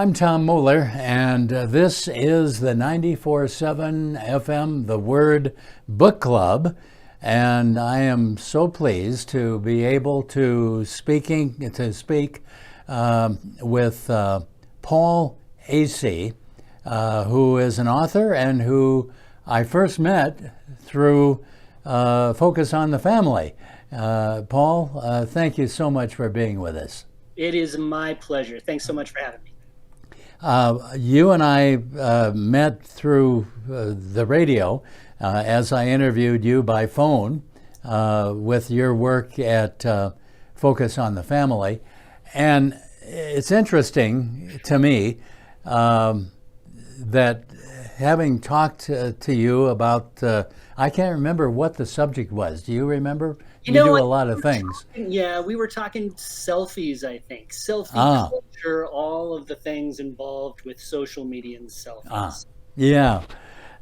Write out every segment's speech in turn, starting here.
I'm Tom Moller, and this is the 94.7 FM, The Word Book Club, and I am so pleased to be able to speak with Paul Asay, who is an author and who I first met through Focus on the Family. Paul, thank you so much for being with us. It is my pleasure. Thanks so much for having me. You and I met through the radio as I interviewed you by phone with your work at Focus on the Family. And it's interesting to me that having talked to you about, I can't remember what the subject was. Do you remember? You do a lot of things. We were talking selfies, I think. Selfie culture, all of the things involved with social media and selfies. Yeah.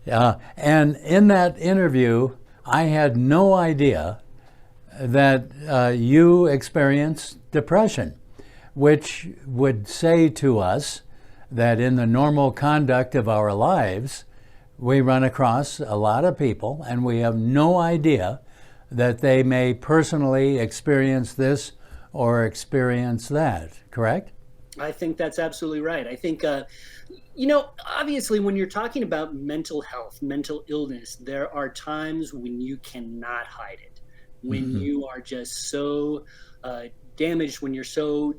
And in that interview, I had no idea that you experienced depression, which would say to us that in the normal conduct of our lives, we run across a lot of people and we have no idea that they may personally experience this or experience that, correct? I think that's absolutely right. I think, obviously when you're talking about mental health, mental illness, there are times when you cannot hide it, when you are just so damaged, when you're so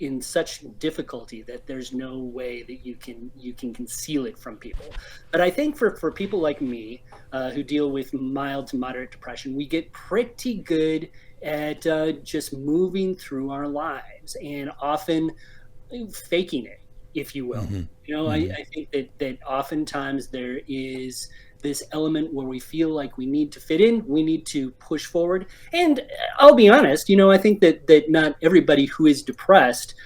in such difficulty that there's no way that you can conceal it from people. But I think for people like me who deal with mild to moderate depression, we get pretty good at just moving through our lives and often faking it, if you will. I think that oftentimes there is this element where we feel like we need to fit in, we need to push forward. And I'll be honest, I think that not everybody who is depressed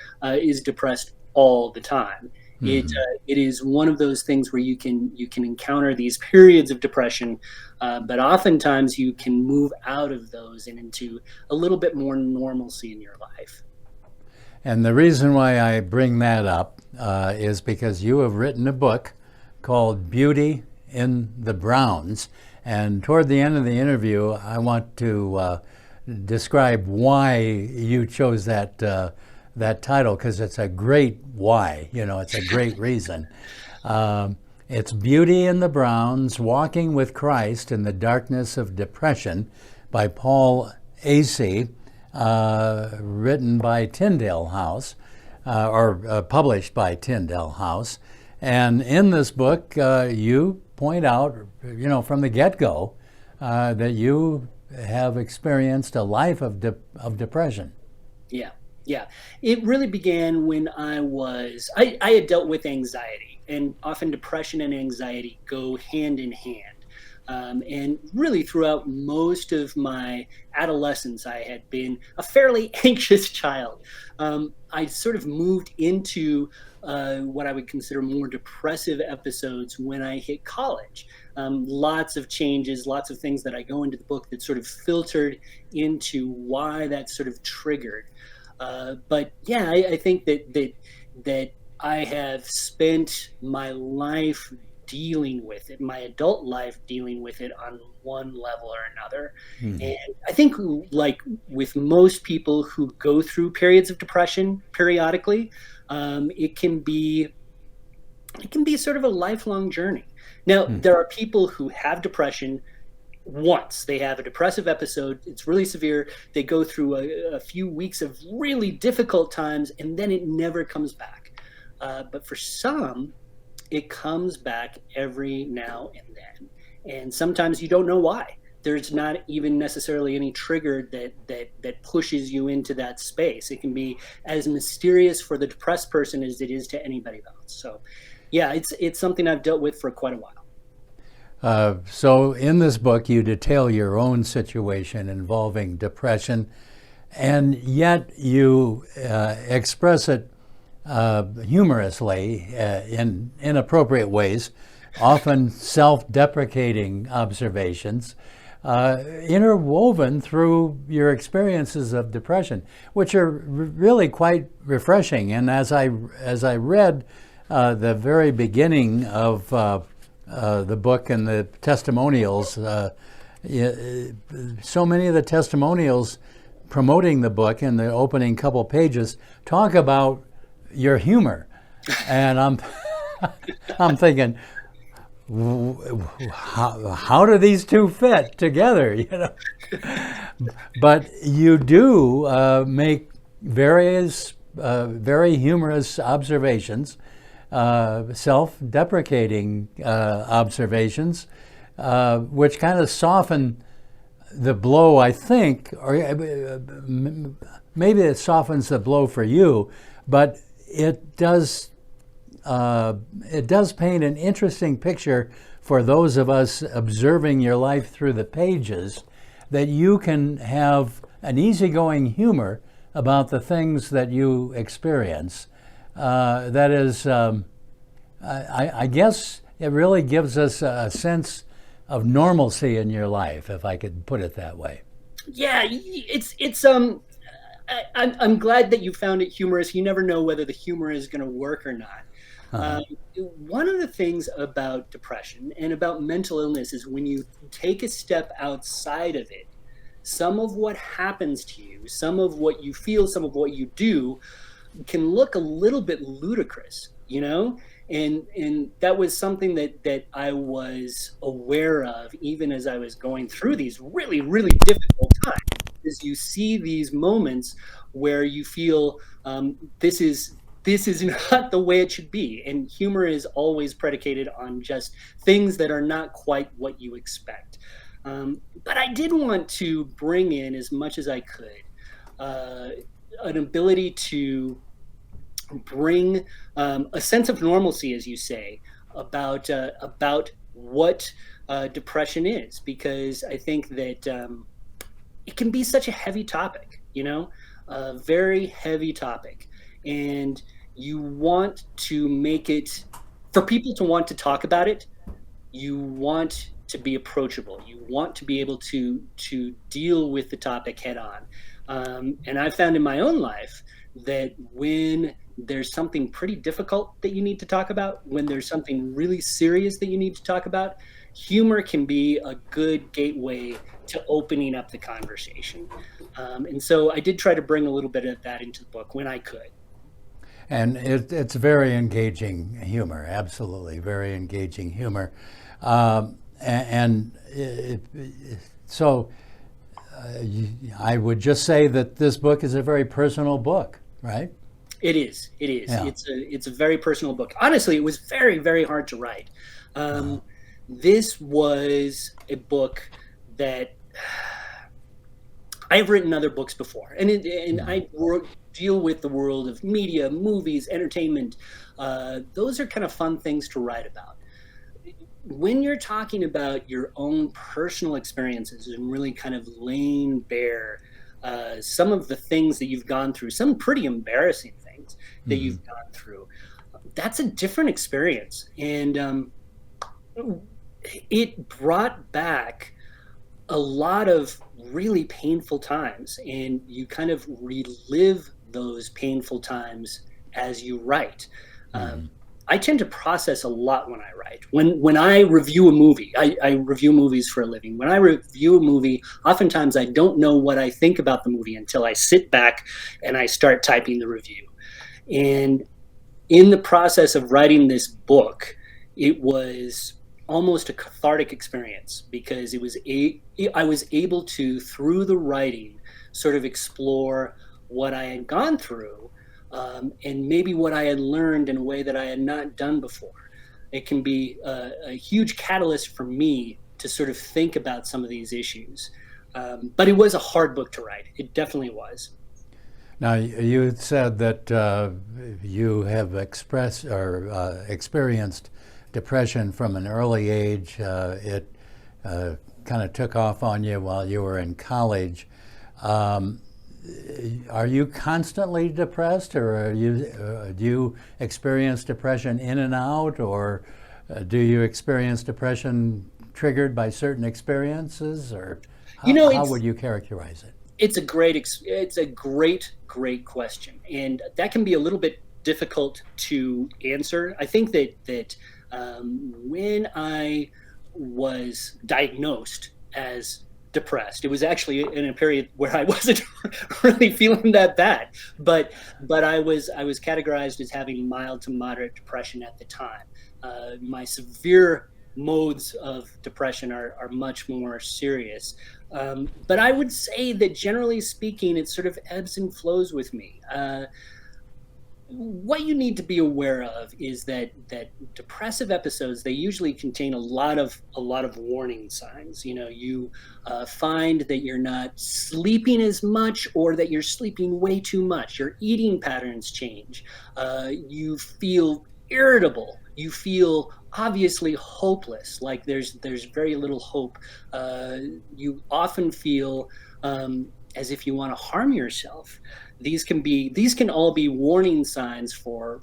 all the time. It is one of those things where you can encounter these periods of depression, but oftentimes you can move out of those and into a little bit more normalcy in your life. And the reason why I bring that up is because you have written a book called Beauty in the Browns, and toward the end of the interview I want to describe why you chose that title, because it's a great why, it's a great reason. It's Beauty in the Browns, Walking with Christ in the Darkness of Depression by Paul Asay, written by Tyndale House, or published by Tyndale House. And in this book, you point out, from the get-go, that you have experienced a life of depression. Yeah. It really began when I had dealt with anxiety, and often depression and anxiety go hand in hand. And really throughout most of my adolescence, I had been a fairly anxious child. I sort of moved into what I would consider more depressive episodes when I hit college. Lots of changes, lots of things that I go into the book that sort of filtered into why that sort of triggered. But yeah, I think that I have spent my life dealing with it, my adult life dealing with it on one level or another. And I think, like with most people who go through periods of depression periodically, it can be sort of a lifelong journey. Now, there are people who have depression. Once they have a depressive episode, it's really severe, they go through a few weeks of really difficult times, and then it never comes back. But for some, it comes back every now and then. And sometimes you don't know why. There's not even necessarily any trigger that pushes you into that space. It can be as mysterious for the depressed person as it is to anybody else. So yeah, it's something I've dealt with for quite a while. So in this book, you detail your own situation involving depression, and yet you express it humorously in inappropriate ways, often self-deprecating observations. interwoven through your experiences of depression, which are really quite refreshing. And as I read the very beginning of the book and the testimonials, so many of the testimonials promoting the book in the opening couple pages talk about your humor, and I'm thinking, how do these two fit together? You know, but you do make various very humorous observations, self-deprecating observations, which kind of soften the blow, I think, or maybe it softens the blow for you, but it does paint an interesting picture for those of us observing your life through the pages, that you can have an easygoing humor about the things that you experience. That is, I guess it really gives us a sense of normalcy in your life, if I could put it that way. Yeah, I'm glad that you found it humorous. You never know whether the humor is going to work or not. One of the things about depression and about mental illness is when you take a step outside of it, some of what happens to you, some of what you feel, some of what you do can look a little bit ludicrous, you know? And that was something that I was aware of even as I was going through these really, really difficult times. Is you see these moments where you feel this is not the way it should be, and humor is always predicated on just things that are not quite what you expect. But I did want to bring in, as much as I could, an ability to bring a sense of normalcy, as you say, about what depression is, because I think that it can be such a heavy topic, you know, a very heavy topic, and you want to make it, for people to want to talk about it, you want to be approachable, you want to be able to deal with the topic head on. And I found in my own life that when there's something pretty difficult that you need to talk about, when there's something really serious that you need to talk about, humor can be a good gateway to opening up the conversation. And so I did try to bring a little bit of that into the book when I could. And it's very engaging humor, absolutely, very engaging humor. So I would just say that this book is a very personal book, right? It is. It is. Yeah. It's a very personal book. Honestly, it was very, very hard to write. This was a book that I've written other books before, and I deal with the world of media, movies, entertainment. Those are kind of fun things to write about. When you're talking about your own personal experiences and really kind of laying bare some of the things that you've gone through, some pretty embarrassing things that you've gone through, that's a different experience. And it brought back a lot of really painful times, and you kind of relive those painful times as you write. I tend to process a lot when I write. When I review a movie, I review movies for a living. When I review a movie, oftentimes I don't know what I think about the movie until I sit back and I start typing the review. And in the process of writing this book, it was almost a cathartic experience, because I was able to, through the writing, sort of explore what I had gone through, and maybe what I had learned in a way that I had not done before. It can be a huge catalyst for me to sort of think about some of these issues. But it was a hard book to write. It definitely was. Now, you said that you have expressed or experienced depression from an early age. It kind of took off on you while you were in college. Are you constantly depressed, or do you experience depression in and out, or do you experience depression triggered by certain experiences, or You know, how would you characterize it? it's a great question, and that can be a little bit difficult to answer. I think that when I was diagnosed as depressed, it was actually in a period where I wasn't really feeling that bad, but I was categorized as having mild to moderate depression at the time. My severe modes of depression are much more serious. But I would say that generally speaking, it sort of ebbs and flows with me. What you need to be aware of is that depressive episodes, they usually contain a lot of warning signs. You know, you find that you're not sleeping as much, or that you're sleeping way too much. Your eating patterns change. You feel irritable. You feel obviously hopeless, like there's very little hope. You often feel as if you want to harm yourself. These can all be warning signs for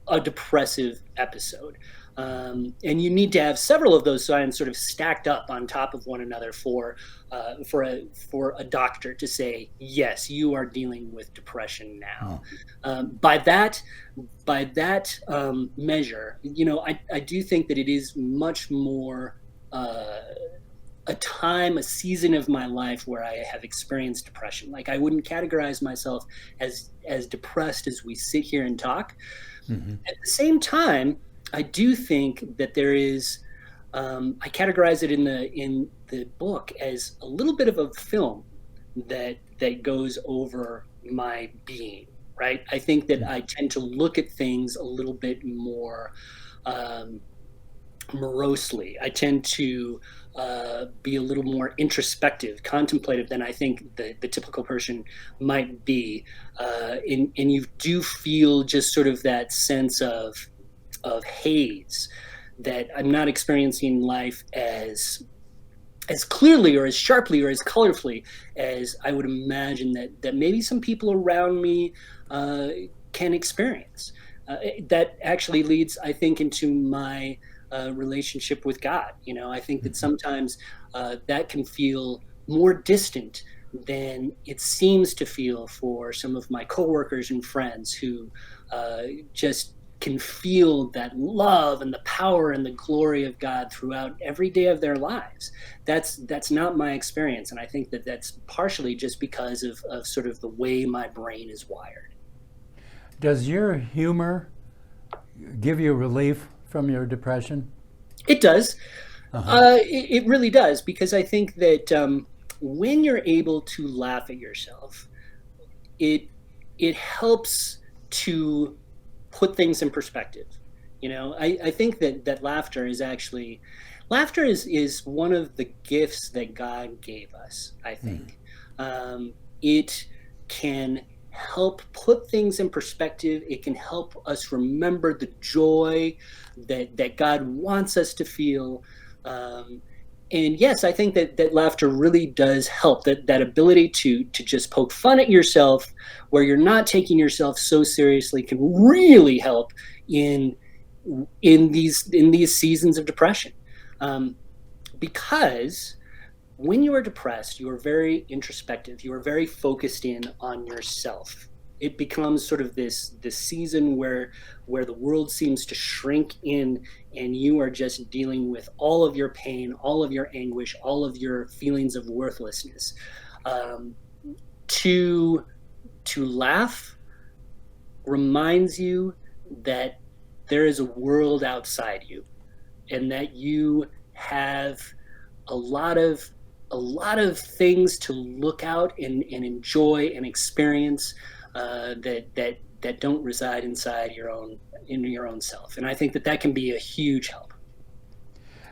a depressive episode. And you need to have several of those signs sort of stacked up on top of one another for a doctor to say, yes, you are dealing with depression now. By that measure, you know, I do think that it is much more a season of my life where I have experienced depression. Like, I wouldn't categorize myself as depressed as we sit here and talk. Mm-hmm. At the same time, I do think that there is. I categorize it in the book as a little bit of a film that goes over my being. Right. I think that I tend to look at things a little bit more morosely. I tend to be a little more introspective, contemplative than I think the typical person might be. And you do feel just sort of that sense of haze, that I'm not experiencing life as clearly or as sharply or as colorfully as I would imagine that maybe some people around me can experience. That actually leads, I think, into my relationship with God. You know, I think that sometimes that can feel more distant than it seems to feel for some of my coworkers and friends who just can feel that love and the power and the glory of God throughout every day of their lives. That's not my experience, and I think that that's partially just because of sort of the way my brain is wired. Does your humor give you relief from your depression? It does. Uh-huh. It really does, because I think that when you're able to laugh at yourself, it it helps to put things in perspective. You know, I think that laughter is one of the gifts that God gave us. I Mm. think it can help put things in perspective. It can help us remember the joy that God wants us to feel. Um, and yes, I think that laughter really does help. That ability to just poke fun at yourself, where you're not taking yourself so seriously, can really help in in these seasons of depression. Um, because when you are depressed, you are very introspective. You are very focused in on yourself. It becomes sort of this season where the world seems to shrink in, and you are just dealing with all of your pain, all of your anguish, all of your feelings of worthlessness. Um, to to laugh reminds you that there is a world outside you, and that you have a lot of a lot of things to look out and enjoy and experience that don't reside inside your own self. And I think that can be a huge help.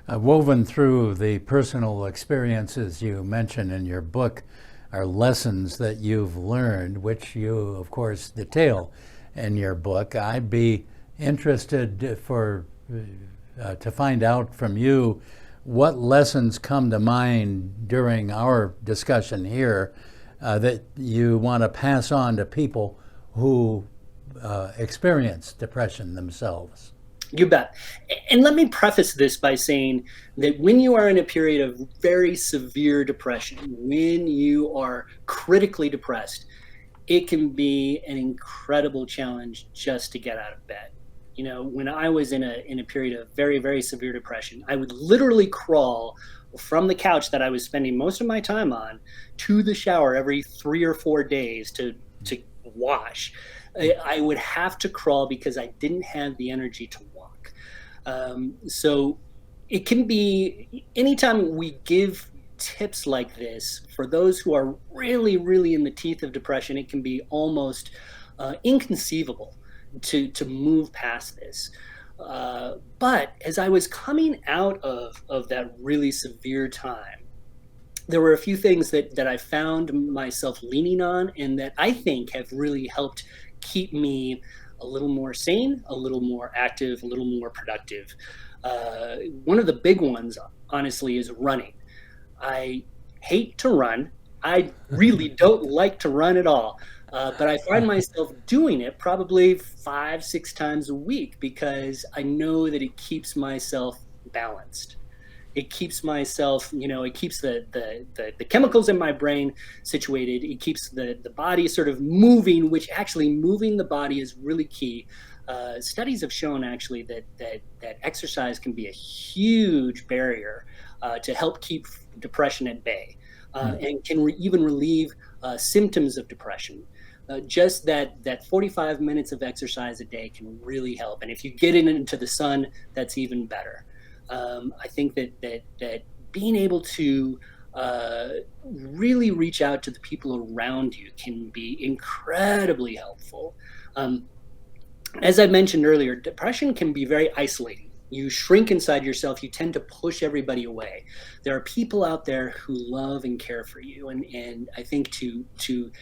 Woven through the personal experiences you mention in your book are lessons that you've learned, which you, of course, detail in your book. I'd be interested to find out from you what lessons come to mind during our discussion here that you want to pass on to people who experience depression themselves. You bet. And let me preface this by saying that when you are in a period of very severe depression, when you are critically depressed, it can be an incredible challenge just to get out of bed. You know, when I was in a period of very, very severe depression, I would literally crawl from the couch that I was spending most of my time on to the shower every 3 or 4 days to wash. I would have to crawl because I didn't have the energy to walk. So it can be anytime we give tips like this for those who are really, really in the teeth of depression, it can be almost inconceivable to move past this. But as I was coming out of that really severe time, there were a few things that I found myself leaning on and that I think have really helped keep me a little more sane, a little more active, a little more productive. One of the big ones, honestly, is running. I hate to run. I really don't like to run at all. But I find myself doing it probably 5, 6 times a week because I know that it keeps myself balanced. It keeps myself, you know, it keeps the chemicals in my brain situated. It keeps the body sort of moving, which actually moving the body is really key. Studies have shown actually that exercise can be a huge barrier to help keep depression at bay, and can even relieve symptoms of depression. Just that 45 minutes of exercise a day can really help, and if you get into the sun, that's even better. I think that being able to really reach out to the people around you can be incredibly helpful. As I mentioned earlier, depression can be very isolating. You shrink inside yourself. You tend to push everybody away. There are people out there who love and care for you, and I think to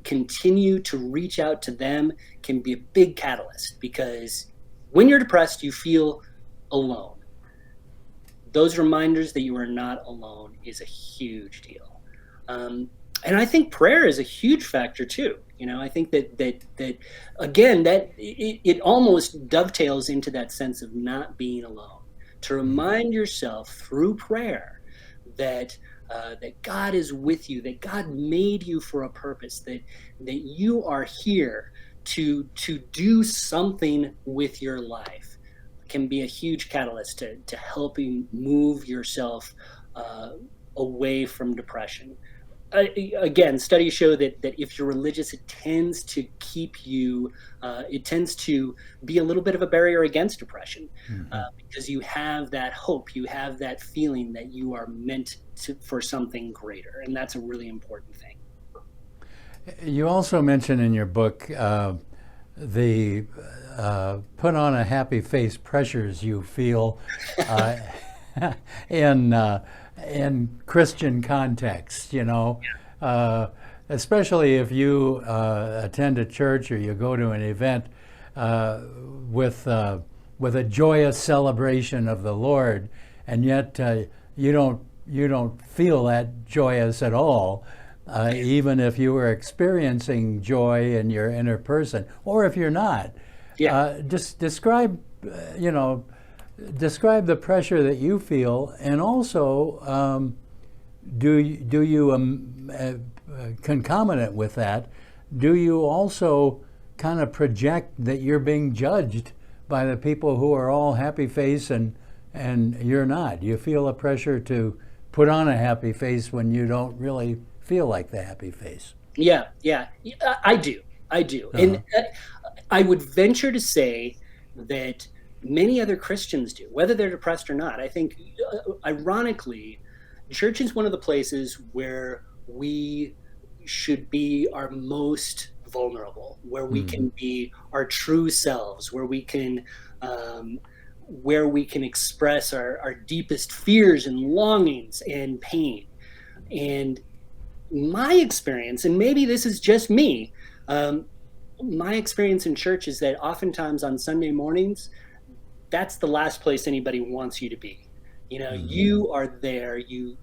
continue to reach out to them can be a big catalyst because when you're depressed, you feel alone. Those reminders that you are not alone is a huge deal. And I think prayer is a huge factor too. You know, I think that again, that it almost dovetails into that sense of not being alone. To remind yourself through prayer that that God is with you, that God made you for a purpose, that you are here to do something with your life can be a huge catalyst to helping move yourself away from depression. Again, studies show that if you're religious, it tends to keep you, it tends to be a little bit of a barrier against depression because you have that hope, you have that feeling that you are meant for something greater. And that's a really important thing. You also mention in your book the put on a happy face pressures you feel in Christian context, you know, especially if you attend a church or you go to an event with a joyous celebration of the Lord, and yet you don't feel that joyous at all. Even if you were experiencing joy in your inner person, or if you're not, just describe, describe the pressure that you feel, and also do you concomitant with that, do you also kind of project that you're being judged by the people who are all happy face and you're not? Do you feel a pressure to put on a happy face when you don't really feel like the happy face? Yeah, I do. And I would venture to say that many other Christians do, whether they're depressed or not. I think, ironically, church is one of the places where we should be our most vulnerable, where we can be our true selves, where we can express our deepest fears and longings and pain. And my experience, and maybe this is just me, my experience in church is that oftentimes on Sunday mornings, that's the last place anybody wants you to be. You know, you are there, you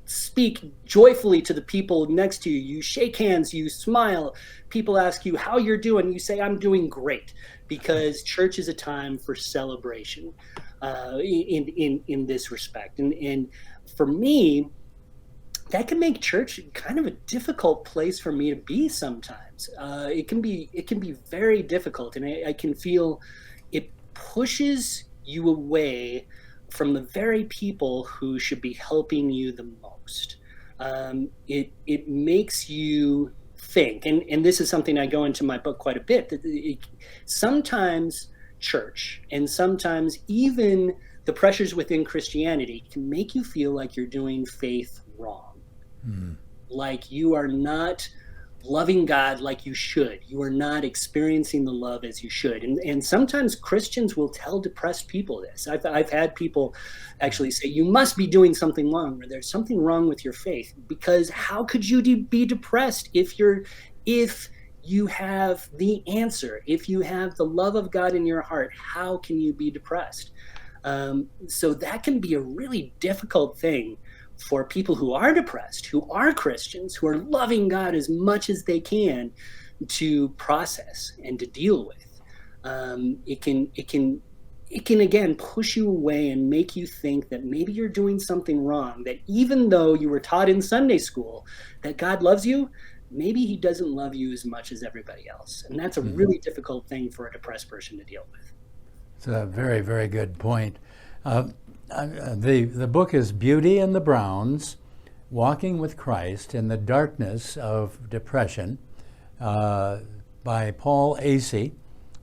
speak joyfully to the people next to you. You shake hands, you smile. People ask you how you're doing. You say, I'm doing great, because church is a time for celebration in this respect. And for me, that can make church kind of a difficult place for me to be sometimes. It can be very difficult, and I can feel it pushes you away from the very people who should be helping you the most. It makes you think, and this is something I go into my book quite a bit. That sometimes church, and sometimes even the pressures within Christianity, can make you feel like you're doing faith wrong. Like you are not loving God like you should. You are not experiencing the love as you should. And sometimes Christians will tell depressed people this. I've had people actually say, you must be doing something wrong, or there's something wrong with your faith, because how could you be depressed if you have the answer, if you have the love of God in your heart? How can you be depressed? So that can be a really difficult thing for people who are depressed, who are Christians, who are loving God as much as they can, to process and to deal with. It can again push you away and make you think that maybe you're doing something wrong, that even though you were taught in Sunday school that God loves you, maybe he doesn't love you as much as everybody else. And that's a really difficult thing for a depressed person to deal with. It's a very, very good point. The book is Beauty in the Browns, Walking with Christ in the Darkness of Depression, by Paul Asay,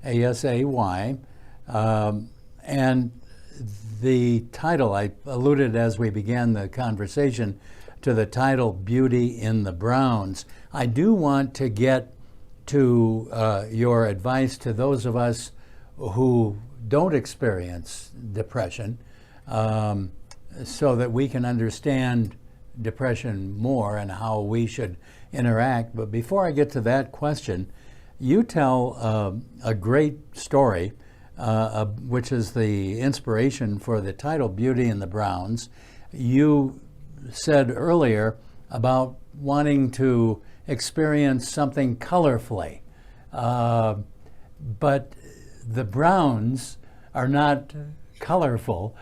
A-S-A-Y. And the title, I alluded as we began the conversation to the title, Beauty in the Browns. I do want to get to your advice to those of us who don't experience depression, so that we can understand depression more and how we should interact. But before I get to that question, you tell a great story, which is the inspiration for the title, Beauty in the Browns. You said earlier about wanting to experience something colorfully, but the Browns are not colorful.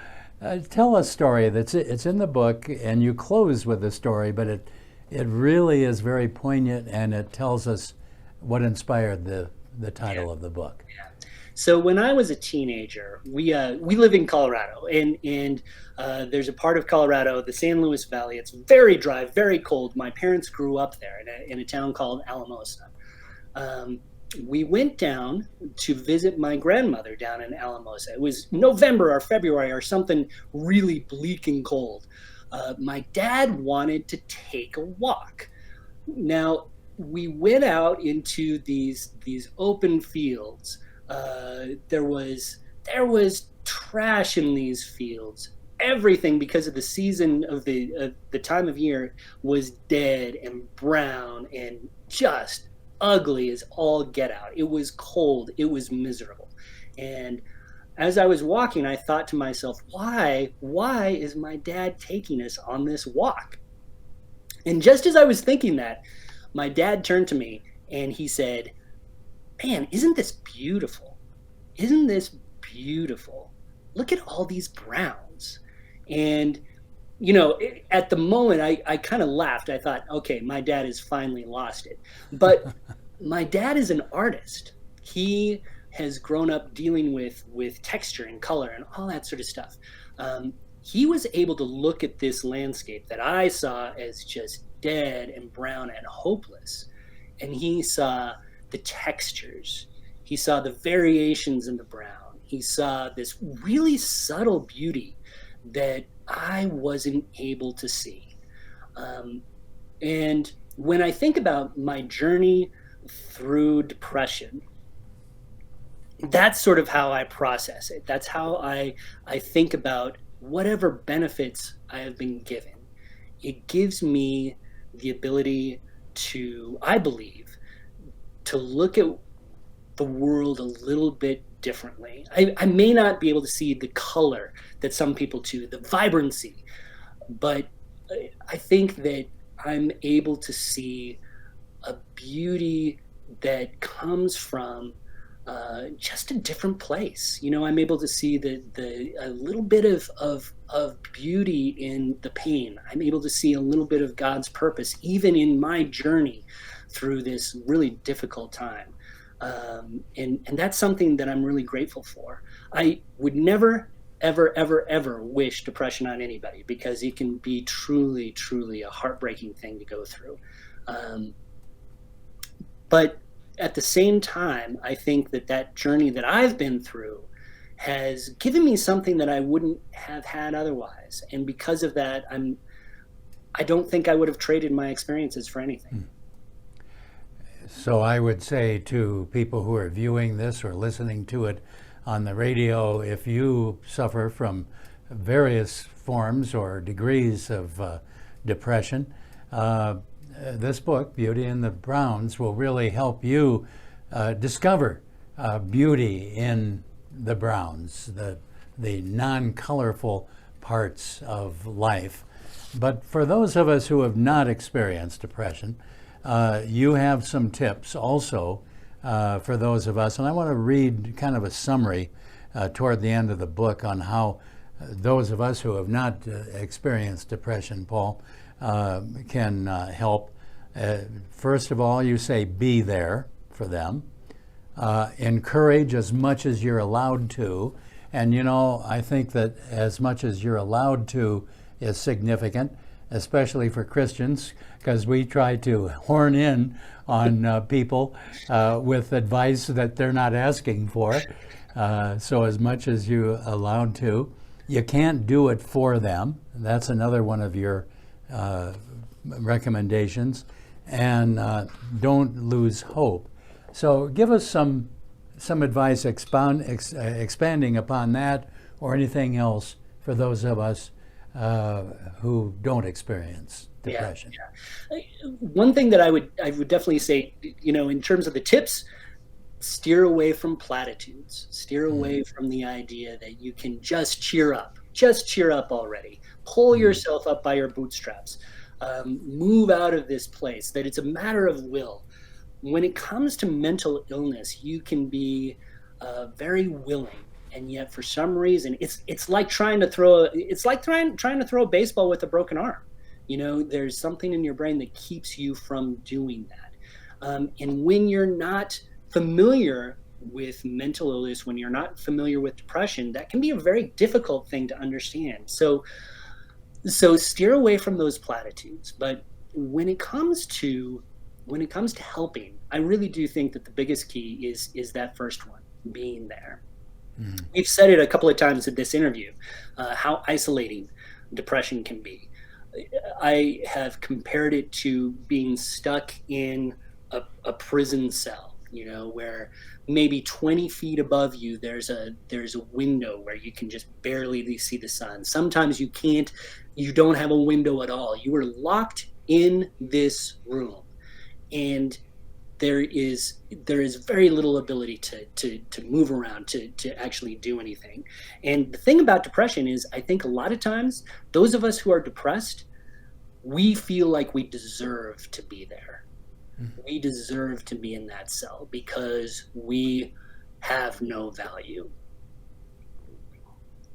Tell a story it's in the book, and you close with a story, but it really is very poignant, and it tells us what inspired the title of the book. Yeah. So when I was a teenager, we live in Colorado, and there's a part of Colorado, the San Luis Valley. It's very dry, very cold. My parents grew up there in a town called Alamosa. We went down to visit my grandmother down in Alamosa. It was November or February or something really bleak and cold. My dad wanted to take a walk. Now, we went out into these open fields. There was trash in these fields. Everything, because of the season of the time of year, was dead and brown and just ugly as all get out. It was cold. It was miserable. And as I was walking, I thought to myself, why is my dad taking us on this walk? And just as I was thinking that, my dad turned to me and he said, man, isn't this beautiful? Isn't this beautiful? Look at all these browns. And at the moment, I kind of laughed. I thought, okay, my dad has finally lost it. But my dad is an artist. He has grown up dealing with texture and color and all that sort of stuff. He was able to look at this landscape that I saw as just dead and brown and hopeless. And he saw the textures. He saw the variations in the brown. He saw this really subtle beauty that I wasn't able to see. And when I think about my journey through depression, that's sort of how I process it. That's how I think about whatever benefits I have been given. It gives me the ability to, I believe, to look at the world a little bit differently. I may not be able to see the color that some people do, the vibrancy, but I think that I'm able to see a beauty that comes from just a different place. You know, I'm able to see the a little bit of beauty in the pain. I'm able to see a little bit of God's purpose, even in my journey through this really difficult time. And that's something that I'm really grateful for. I would never, ever, ever, ever wish depression on anybody because it can be truly, truly a heartbreaking thing to go through. Um, but at the same time, I think that that journey that I've been through has given me something that I wouldn't have had otherwise. And because of that, I don't think I would have traded my experiences for anything. So I would say to people who are viewing this or listening to it on the radio, if you suffer from various forms or degrees of depression, this book, Beauty in the Browns, will really help you discover beauty in the browns, the non-colorful parts of life. But for those of us who have not experienced depression, you have some tips also for those of us, and I want to read kind of a summary toward the end of the book on how those of us who have not experienced depression, Paul, can help. First of all, you say be there for them. Encourage as much as you're allowed to. And you know, I think that as much as you're allowed to is significant, especially for Christians, because we try to horn in on people with advice that they're not asking for. So as much as you're allowed to. You can't do it for them. That's another one of your recommendations. And don't lose hope. So give us some advice expanding upon that, or anything else for those of us who don't experience depression. Yeah. One thing that I would definitely say, you know, in terms of the tips, steer away from platitudes. Steer away from the idea that you can just cheer up. Just cheer up already. Pull yourself up by your bootstraps. Move out of this place. That it's a matter of will. When it comes to mental illness, you can be very willing, and yet for some reason, it's like trying to throw to throw a baseball with a broken arm. You know, there's something in your brain that keeps you from doing that. And when you're not familiar with mental illness, when you're not familiar with depression, that can be a very difficult thing to understand. So steer away from those platitudes. But when it comes to helping, I really do think that the biggest key is that first one, being there. We've said it a couple of times in this interview, how isolating depression can be. I have compared it to being stuck in a prison cell, you know, where maybe 20 feet above you there's a window where you can just barely see the sun. Sometimes you don't have a window at all. You are locked in this room, and there is very little ability to move around, to actually do anything. And the thing about depression is, I think a lot of times those of us who are depressed, we feel like we deserve to be there. We deserve to be in that cell because we have no value.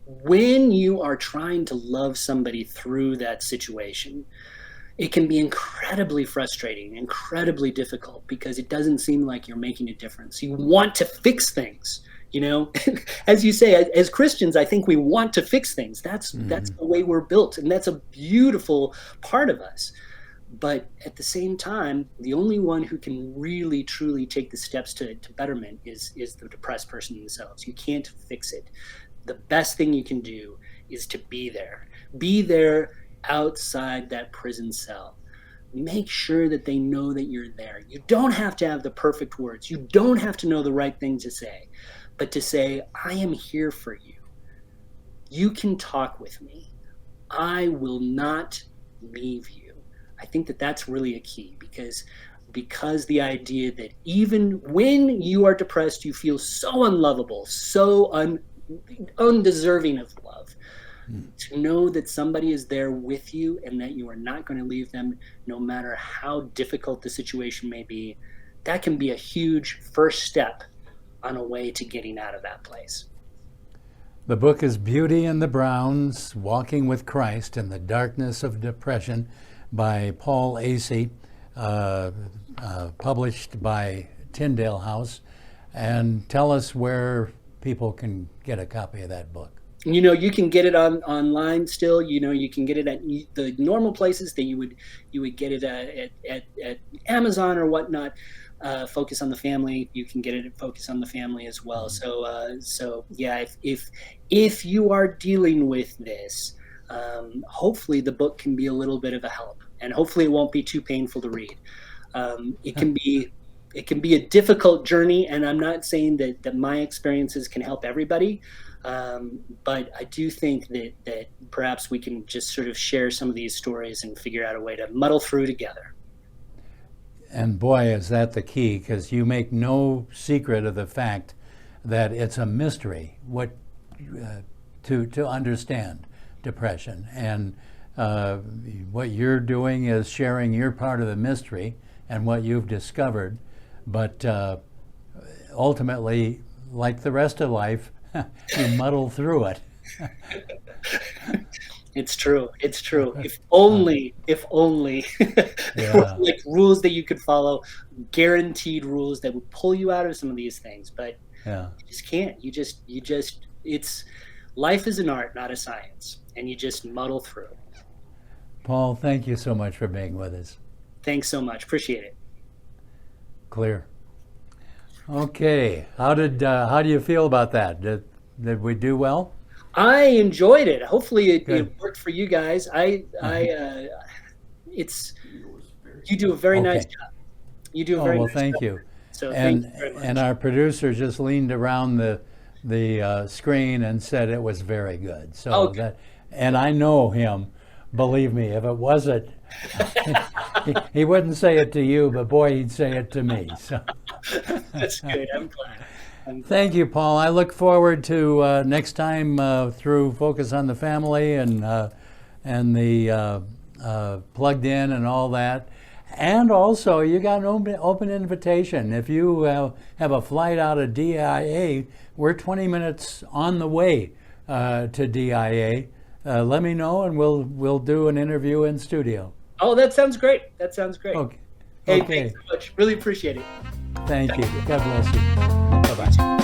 When you are trying to love somebody through that situation, it can be incredibly frustrating, incredibly difficult, because it doesn't seem like you're making a difference. You want to fix things, you know. As you say, as Christians, I think we want to fix things. That's the way we're built, and that's a beautiful part of us. But at the same time, the only one who can really, truly take the steps to betterment is the depressed person themselves. You can't fix it. The best thing you can do is to be there. Be there outside that prison cell. Make sure that they know that you're there. You don't have to have the perfect words. You don't have to know the right thing to say. But to say, I am here for you. You can talk with me. I will not leave you. I think that that's really a key, because the idea that even when you are depressed, you feel so unlovable, so undeserving of love. to know that somebody is there with you and that you are not going to leave them no matter how difficult the situation may be, that can be a huge first step on a way to getting out of that place. The book is Beauty in the Browns, Walking with Christ in the Darkness of Depression by Paul Asay, published by Tyndale House. And tell us where people can get a copy of that book. You can get it online still. You can get it at the normal places that you would get it at Amazon or whatnot. Focus on the Family. You can get it at Focus on the Family as well. So yeah, if you are dealing with this, hopefully the book can be a little bit of a help, and hopefully it won't be too painful to read. It can be a difficult journey, and I'm not saying that my experiences can help everybody. But I do think that perhaps we can just sort of share some of these stories and figure out a way to muddle through together. And boy, is that the key, because you make no secret of the fact that it's a mystery to understand depression. And what you're doing is sharing your part of the mystery and what you've discovered. But ultimately, like the rest of life, you muddle through it. It's true. If only Yeah. like rules that you could follow, guaranteed rules that would pull you out of some of these things, but Yeah. you just can't. It's life is an art, not a science, and you just muddle through. Paul, thank you so much for being with us. Thanks so much. Appreciate it. Clear. Okay. How do you feel about that? Did we do well? I enjoyed it. Hopefully it Good. worked for you guys. You do a very nice Okay. job. You do a Oh, very well, nice thank job. you. So And thank you very much. and our producer just leaned around the screen and said it was very good. So Okay. and I know him. Believe me, if it wasn't, he wouldn't say it to you, but boy, he'd say it to me. So That's good. I'm glad. thank you, Paul. I look forward to next time through Focus on the Family and the Plugged In and all that. And also, you got an open invitation. If you have a flight out of DIA, we're 20 minutes on the way to DIA. Let me know, and we'll do an interview in studio. Oh, that sounds great. That sounds great. Okay. Hey, Okay. thanks so much. Really appreciate it. Thank you. God bless you. Bye bye.